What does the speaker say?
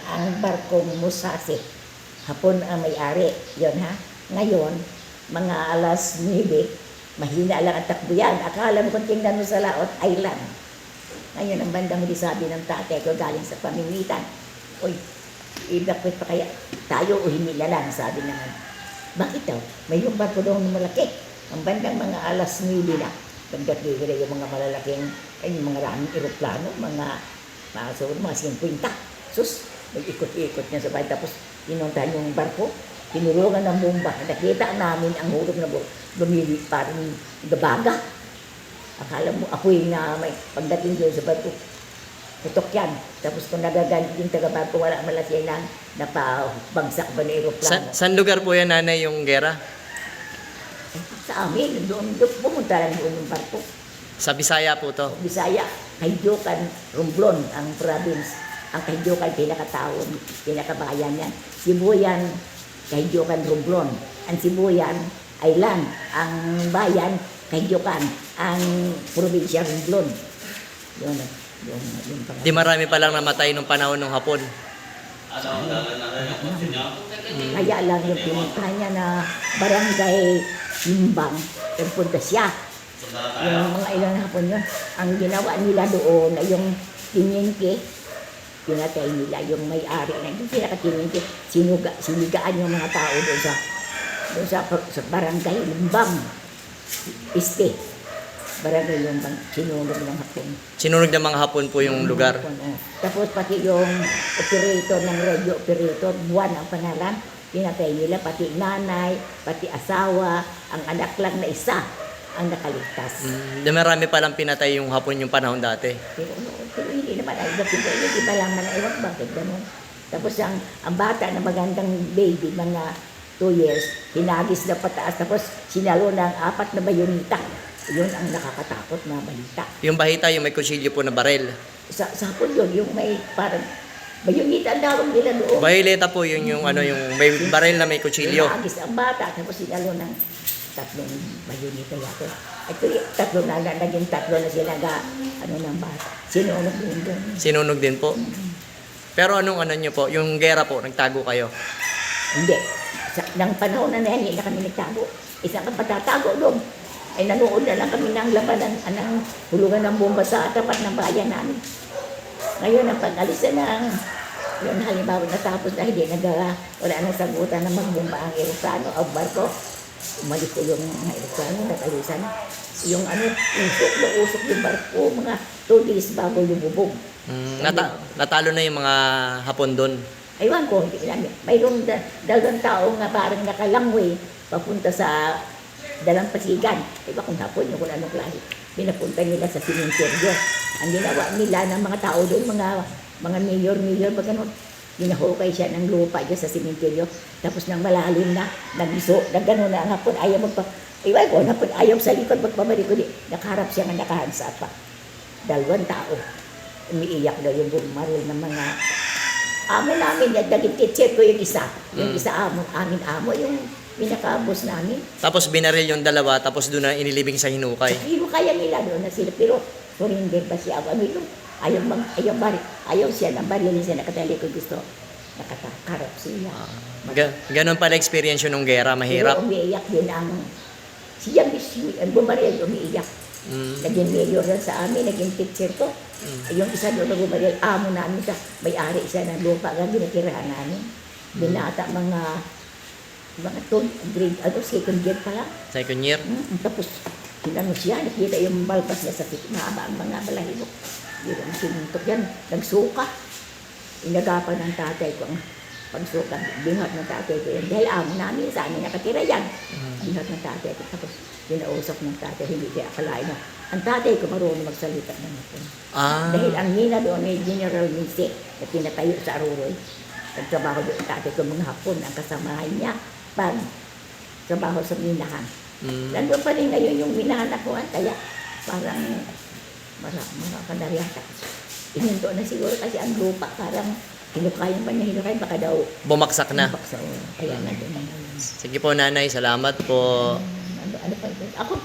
ang barkong Musashi. Hapon ang may-ari. Yun ha. Ngayon, mga alas 9, mahina lang ang takbo yan. Akala mo kung tingnan mo sa laot, island. Ngayon, ang bandang huli sabi ng tatay ko galing sa pamimitan. Uy, evacuate pa kaya tayo o hindi na lang, sabi naman. Bakit daw? May yung barko daw na malaki. Ang bandang mga alas 9 na. Pagdatigil yung mga malalaking, yung mga raming eroplano, mga 50. Sus, nag-ikot-ikot niya sa bahay. Tapos, pinuntahan yung barko, tinulungan ng bomba. Nakita namin ang hulog na lumili, parang gabaga. Akala mo, ako'y na may pagdating doon sa barko, putok yan. Tapos kung nagaganti yung taga-barko, wala malasya lang, napabagsak ba na aeroplano. Saan lugar po yan, nanay, yung gera? Sa amin, doon pumunta lang doon yung barko. Sa Bisaya po to. Bisaya, Kahidyokan, Romblon, ang province. Ang Kahidyokan, pinakataon, pinakabayan yan. Sibuyan, Kahidyokan, Romblon. Ang Sibuyan, Island. Ang bayan, Kahidyokan. Ang probinsya, Romblon. Yun. Di marami palang namatay nung panahon ng Hapon. Kaya lang yung pinuntahan niya na barangay Limbang, nagpunta siya. Yung mga ilang hapon yun, ang ginawa nila doon ay yung tiningke, pinatay nila yung may-ari na yung pinakatiningke, sinigaan yung mga tao doon sa barangay Limbang, barangay Limbang, sinunog ng hapon. Sinunog ng mga Hapon po yung lugar. Hapon, oh. Tapos pati yung operator ng radio operator, Buwan ang pangalan, pinatay nila, pati nanay, pati asawa, ang anak lang na isa ang nakaligtas. Di marami palang pinatay yung Hapon yung panahon dati. Pero hindi naman ay hindi pa lang manaiwag bakit ganun. Tapos ang bata na magandang baby, mga 2 years, hinagis na pataas, tapos sinalo ng 4 na bayonita. Yun ang nakakatakot na balita. Yung bahita, yung may kutsilyo po na barel. Sa hapon yun, yung may parang bayonita ang tawag nila doon. Bayoleta po yun yung may barel na may kutsilyo. Hinagis ang bata, tapos sinalo ng 3 bayonita yato. Ito naging 3 na sila ng bata. Sinunog din doon. Sinunog din po. Pero anong nyo po? Yung gera po, nagtago kayo? Hindi. Nang panahon na hindi na kami nagtago. Isang kapatatago doon. Ay nanood na lang kami ng labanan, ng hulungan ng bomba sa tapat ng bayan namin. Ngayon, ang pag-alis na yun, halimbawa natapos na hindi wala nang sagutan na magbomba ang aeroplano o barko. Umalis ko yung mga aeroplano, nag-alisan. Yung usok yung barko, mga 2 days bago lumubog. Natalo na yung mga Hapon doon. Aywan ko, hindi namin. Mayroong 2 tao nga parang nakalangway papunta sa Dalampasigan. Iba kung Hapon yung kung anong klase. Pinapunta nila sa simenteryo. Ang ginawa nila ng mga tao doon, mga mayor, ganun. Ginahukay siya ng lupa dyan sa simenteryo. Tapos nang malalim na, nagano na ang Hapon, ayaw iwan ko, Hapon, ayaw sa likod, magpabalik ko. Nakaharap siya nga nakahansa pa. 2 tao. Umiiyak daw yung bumaril ng mga amo namin. Naging teacher ko yung isa. Yung isa aming amo, yung pinaka-boss namin. Tapos binaril yung 2, tapos doon na inilibing sa hinukay. Pero kaya nila doon na sila. Pero surrender ba siya? Ano yung ayaw siya ng barilin siya nakatali ko gusto. Nakakarap siya. Ganon pala experience yun ng gera, mahirap. Pero umiiyak din siya ang bumaril, umiiyak. Naging mayor yan sa amin, naging teacher ko. Yung isa doon na bumaril, amo namin sa may-ari siya ng lupa, ginatirahan namin. Binata mga 2 grade, second year pa lang. Second year? Tapos, siya, nakita yung balbas niya sa mahaba ang mga balahibo. Yun ang sinuntok yan, nagsuka. Inagapan ng tatay ko ang pagsuka. Binhat ng tatay ko yan. Dahil amo namin, sa amin nakatira yan. Binhat ng tatay ko. Tapos, pinausap ng tatay, hindi kaya akalain na. Ang tatay ko marunong magsalita ng Hapon. Dahil ang nina doon ay General Mise na pinatayo sa Aruroy. Nagtrabaho doon ang tatay ko mga Hapon, ang kasamahan niya. Pag trabaho sa minahan. Nandun pa rin ngayon yung minahan ako, kaya parang makanariyata. Ininto na siguro kasi ang lupa, parang hinukayan pa niya, baka daw Bumaksak na. Kaya nandun na ngayon. Sige po, nanay, salamat po. Ano pa ito? Ako